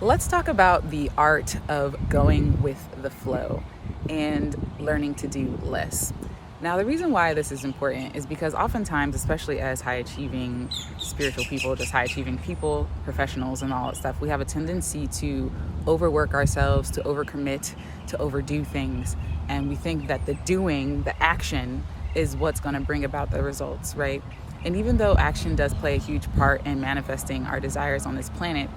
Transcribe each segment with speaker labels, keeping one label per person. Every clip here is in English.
Speaker 1: Let's talk about the art of going with the flow and learning to do less. Now, the reason why this is important is because oftentimes, especially as high achieving spiritual people, just high achieving people, professionals, and all that stuff, we have a tendency to overwork ourselves, to overcommit, to overdo things. And we think that the doing, the action, is what's going to bring about the results, right? And even though action does play a huge part in manifesting our desires on this planet,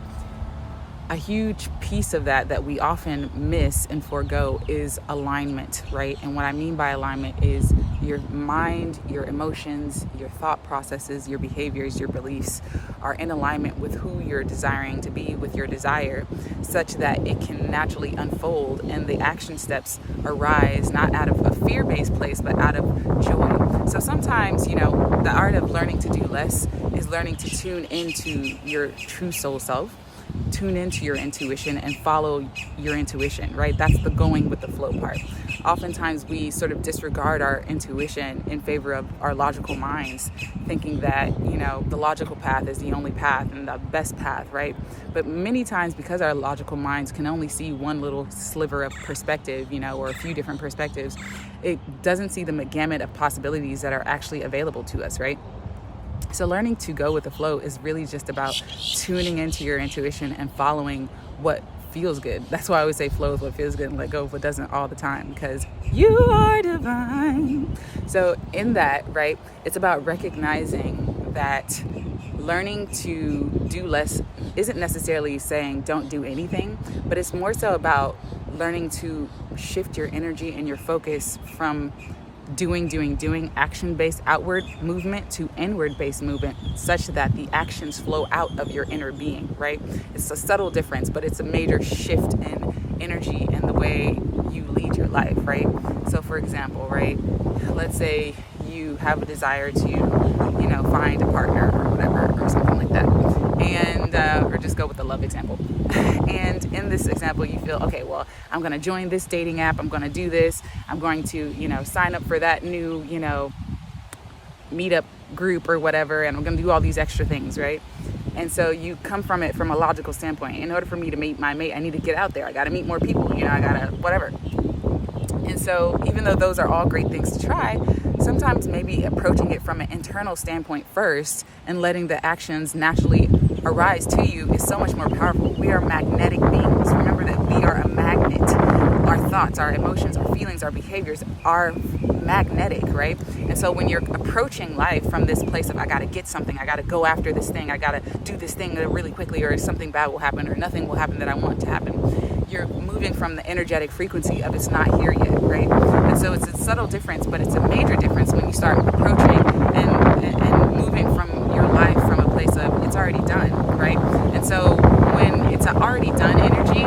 Speaker 1: a huge piece of that we often miss and forego is alignment, right? And what I mean by alignment is your mind, your emotions, your thought processes, your behaviors, your beliefs are in alignment with who you're desiring to be, with your desire, such that it can naturally unfold and the action steps arise not out of a fear-based place, but out of joy. So sometimes, the art of learning to do less is learning to tune into your true soul self, tune into your intuition and follow your intuition, right? That's the going with the flow part. Oftentimes we sort of disregard our intuition in favor of our logical minds, thinking that, the logical path is the only path and the best path, right? But many times, because our logical minds can only see one little sliver of perspective, or a few different perspectives, it doesn't see the gamut of possibilities that are actually available to us, right? So learning to go with the flow is really just about tuning into your intuition and following what feels good. That's why I always say flow with what feels good and let go of what doesn't all the time, because you are divine. So in that, right, it's about recognizing that learning to do less isn't necessarily saying don't do anything, but it's more so about learning to shift your energy and your focus from doing action-based outward movement to inward-based movement, such that the actions flow out of your inner being, right? It's a subtle difference, but it's a major shift in energy and the way you lead your life, right? So for example, right, let's say you have a desire to, find a partner or whatever, or something like that. And, or just go with the love example. And in this example, you feel, okay, well, I'm going to join this dating app. I'm going to do this. I'm going to, sign up for that new, meetup group or whatever. And I'm going to do all these extra things, right? And so you come from it from a logical standpoint. In order for me to meet my mate, I need to get out there. I got to meet more people, I got to whatever. And so even though those are all great things to try, sometimes maybe approaching it from an internal standpoint first and letting the actions naturally arise to you is so much more powerful. We are magnetic beings. Remember that we are a magnet. Our thoughts, our emotions, our feelings, our behaviors are magnetic, right? And so when you're approaching life from this place of I got to get something, I got to go after this thing, I got to do this thing really quickly, or something bad will happen, or nothing will happen that I want to happen, you're moving from the energetic frequency of it's not here yet, right? And so it's a subtle difference, but it's a major difference when you start approaching and moving from your life from a place of it's already done, right? And so when it's an already done energy,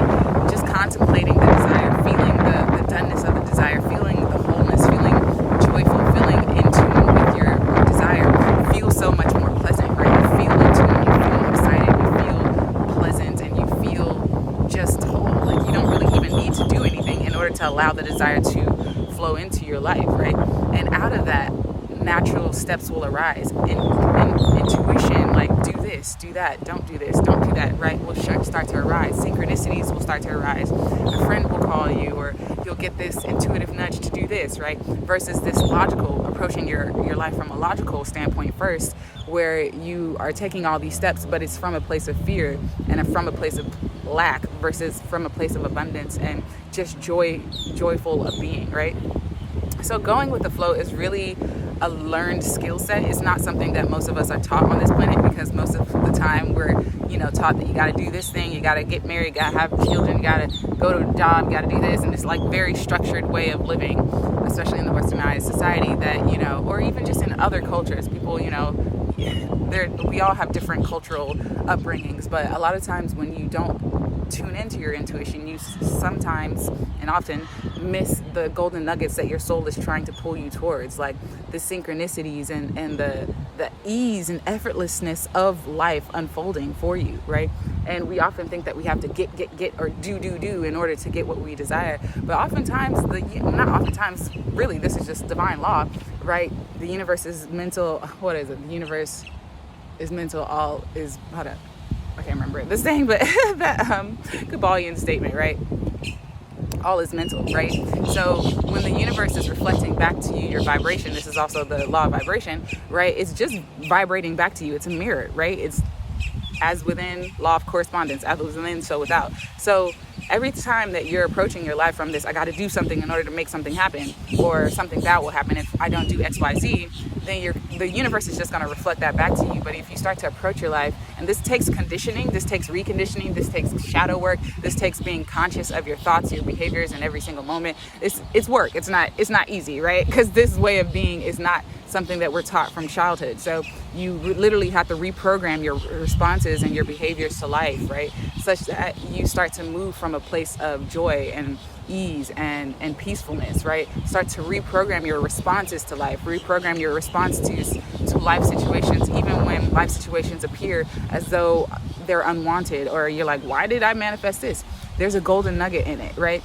Speaker 1: just contemplating the desire, feeling the doneness of the desire, feeling the wholeness, feeling joyful, feeling in tune with your desire feels so much more pleasant, right? You feel in tune, you feel excited, you feel pleasant, and you feel just whole. Like you don't really even need to do anything in order to allow the desire to flow into your life, right? And out of that, natural steps will arise. Intuition, like do this, do that, don't do this, don't do that, right, will start to arise. Synchronicities will start to arise. A friend will call you, or you'll get this intuitive nudge to do this, right? Versus this logical, approaching your life from a logical standpoint first, where you are taking all these steps, but it's from a place of fear and from a place of lack versus from a place of abundance and just joyful of being, right? So going with the flow is really a learned skill set. It's not something that most of us are taught on this planet, because most of the time we're, taught that you got to do this thing, you got to get married, you got to have children, you got to go to a job, you got to do this, and it's like very structured way of living, especially in the westernized society that, or even just in other cultures, people, we all have different cultural upbringings, but a lot of times when you don't tune into your intuition, you sometimes and often miss the golden nuggets that your soul is trying to pull you towards, like the synchronicities and the ease and effortlessness of life unfolding for you, right? And we often think that we have to get or do in order to get what we desire. But oftentimes, not oftentimes, really, this is just divine law, right? The universe is mental. What is it? The universe is mental. All is, hold up. I can't remember the saying, but that Kabbalion statement, right? All is mental, right? So when the universe is reflecting back to you your vibration, this is also the law of vibration, right? It's just vibrating back to you. It's a mirror, right? It's as within, law of correspondence, as within, so without. So every time that you're approaching your life from this, I got to do something in order to make something happen, or something bad will happen if I don't do X, Y, Z, then the universe is just going to reflect that back to you. But if you start to approach your life, and this takes conditioning, this takes reconditioning, this takes shadow work, this takes being conscious of your thoughts, your behaviors in every single moment. It's work. It's not easy, right? Because this way of being is not something that we're taught from childhood. So you literally have to reprogram your responses and your behaviors to life, right? Such that you start to move from a place of joy and ease and peacefulness, right? Start to reprogram your responses to life, reprogram your response to life situations, even when life situations appear as though they're unwanted, or you're like, why did I manifest this? There's a golden nugget in it, right?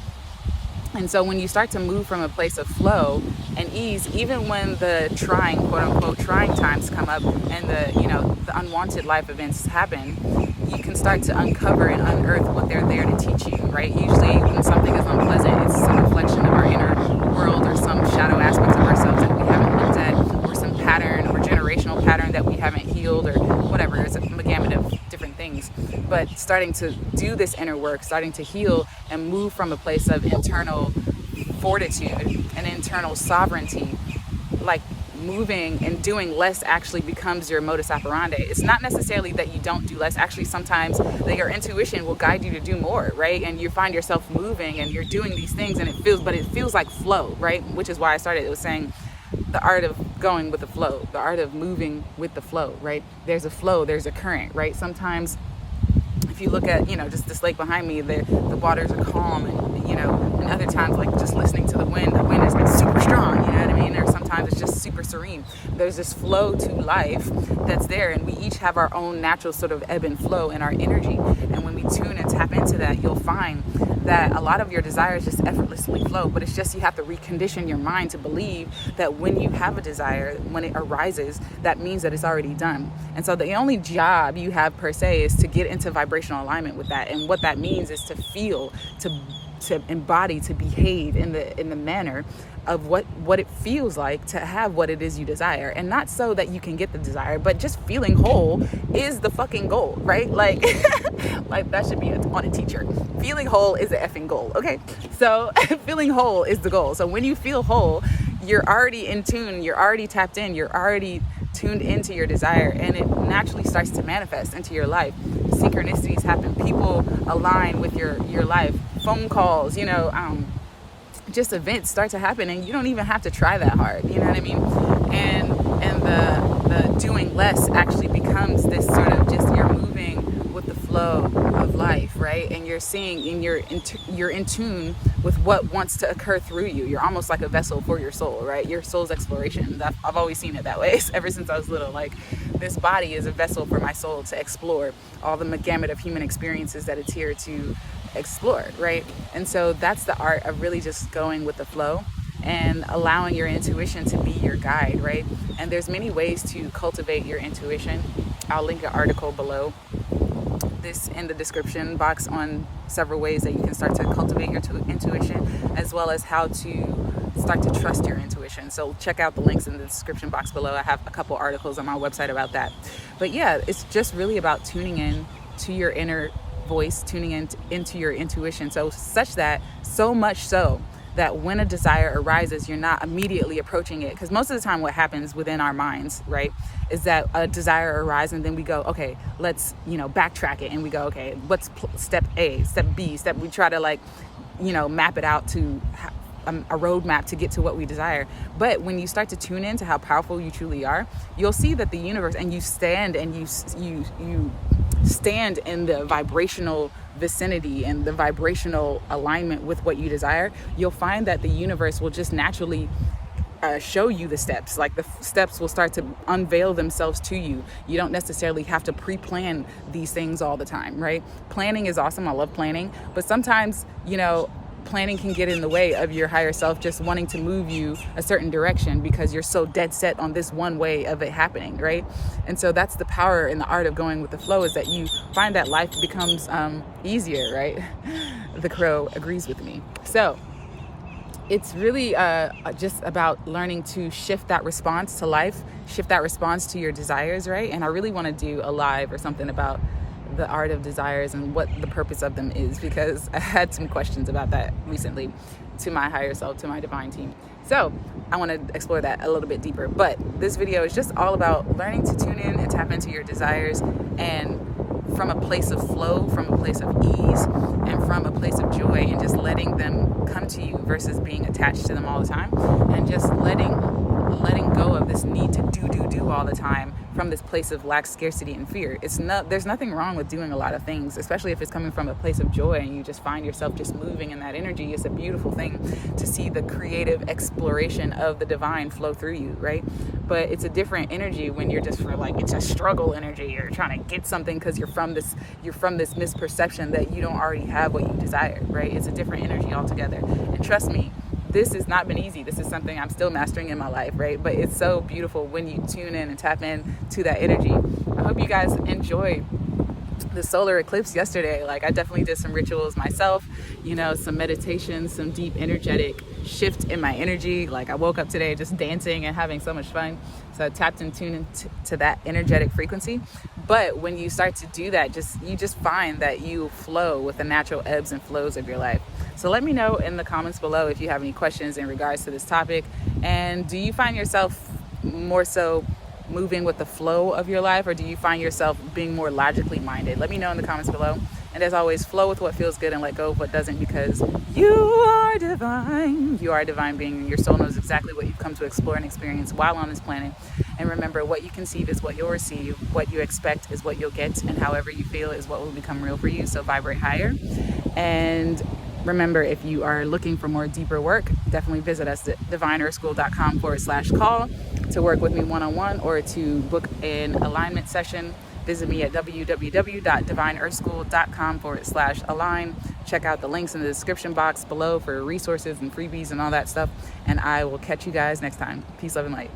Speaker 1: And so when you start to move from a place of flow and ease, even when the trying, quote unquote, trying times come up and the unwanted life events happen, you can start to uncover and unearth what they're there to teach you, right? Usually when something is unpleasant, it's some reflection of our inner world or some shadow aspects of ourselves that we haven't looked at, or some pattern or generational pattern that we haven't healed, or whatever. It's a gamut of different things. But starting to do this inner work, starting to heal and move from a place of internal fortitude and internal sovereignty, like moving and doing less actually becomes your modus operandi. It's not necessarily that you don't do less. Actually, sometimes your intuition will guide you to do more, right? And you find yourself moving and you're doing these things, and it feels like flow, right? Which is why I started. It was saying the art of going with the flow, the art of moving with the flow, right? There's a flow, there's a current, right? Sometimes if you look at, just this lake behind me, the waters are calm, and other times, like just listening to the wind is like super strong, you know what I mean? Or sometimes it's just super serene. There's this flow to life that's there, and we each have our own natural sort of ebb and flow in our energy. And when we tune and tap into that, you'll find that a lot of your desires just effortlessly flow. But it's just, you have to recondition your mind to believe that when you have a desire, when it arises, that means that it's already done. And so the only job you have per se is to get into vibrational alignment with that. And what that means is to feel, to embody, to behave in the manner of what it feels like to have what it is you desire. And not so that you can get the desire, but just feeling whole is the fucking goal, right? Like that should be on a t-shirt. Feeling whole is the effing goal, okay? So feeling whole is the goal. So when you feel whole, you're already in tune, you're already tapped in, you're already tuned into your desire, and it naturally starts to manifest into your life. Synchronicities happen, people align with your life, phone calls, just events start to happen, and you don't even have to try that hard, you know what I mean? And the doing less actually becomes this sort of just, you're moving with the flow of life, right? And you're seeing, and you're in tune with what wants to occur through you. You're almost like a vessel for your soul, right? Your soul's exploration. I've always seen it that way ever since I was little. Like, this body is a vessel for my soul to explore all the gamut of human experiences that it's here to explore, right? And so that's the art of really just going with the flow and allowing your intuition to be your guide, right? And there's many ways to cultivate your intuition. I'll link an article below this in the description box on several ways that you can start to cultivate your intuition, as well as how to start to trust your intuition. So check out the links in the description box below. I have a couple articles on my website about that. But yeah, it's just really about tuning in to your inner voice, tuning into your intuition. So much so that when a desire arises, you're not immediately approaching it. Because most of the time what happens within our minds, right, is that a desire arises, and then we go, okay, let's, backtrack it. And we go, okay, what's step A, step B, we try to map it out to a roadmap to get to what we desire. But when you start to tune into how powerful you truly are, you'll see that the universe, and you stand in the vibrational vicinity and the vibrational alignment with what you desire, you'll find that the universe will just naturally show you the steps. Like, the steps will start to unveil themselves to you. You don't necessarily have to pre-plan these things all the time, right? Planning is awesome. I love planning. But sometimes, planning can get in the way of your higher self just wanting to move you a certain direction because you're so dead set on this one way of it happening, right? And so that's the power and the art of going with the flow, is that you find that life becomes easier, right? The crow agrees with me. So it's really just about learning to shift that response to life, shift that response to your desires, right? And I really want to do a live or something about the art of desires and what the purpose of them is, because I had some questions about that recently to my higher self, to my divine team. So I want to explore that a little bit deeper. But this video is just all about learning to tune in and tap into your desires, and from a place of flow, from a place of ease, and from a place of joy, and just letting them come to you versus being attached to them all the time, and just letting go of this need to do all the time from this place of lack, scarcity, and fear. There's nothing wrong with doing a lot of things, especially if it's coming from a place of joy and you just find yourself just moving in that energy. It's a beautiful thing to see the creative exploration of the divine flow through you, right? But it's a different energy when you're just it's a struggle energy. You're trying to get something because you're from this misperception that you don't already have what you desire, right? It's a different energy altogether. And trust me, this has not been easy. This is something I'm still mastering in my life, right? But it's so beautiful when you tune in and tap in to that energy. I hope you guys enjoyed the solar eclipse yesterday. I definitely did some rituals myself, some meditation, some deep energetic shift in my energy. I woke up today just dancing and having so much fun. So I tapped and tuned into that energetic frequency. But when you start to do that, you just find that you flow with the natural ebbs and flows of your life. So let me know in the comments below if you have any questions in regards to this topic. And do you find yourself more so moving with the flow of your life, or do you find yourself being more logically minded? Let me know in the comments below. And as always, flow with what feels good and let go of what doesn't, because you are divine. You are a divine being, and your soul knows exactly what you've come to explore and experience while on this planet. And remember, what you conceive is what you'll receive, what you expect is what you'll get, and however you feel is what will become real for you. So vibrate higher. And remember, if you are looking for more deeper work, definitely visit us at divineearthschool.com/call to work with me one-on-one, or to book an alignment session. Visit me at www.divineearthschool.com/align. Check out the links in the description box below for resources and freebies and all that stuff. And I will catch you guys next time. Peace, love, and light.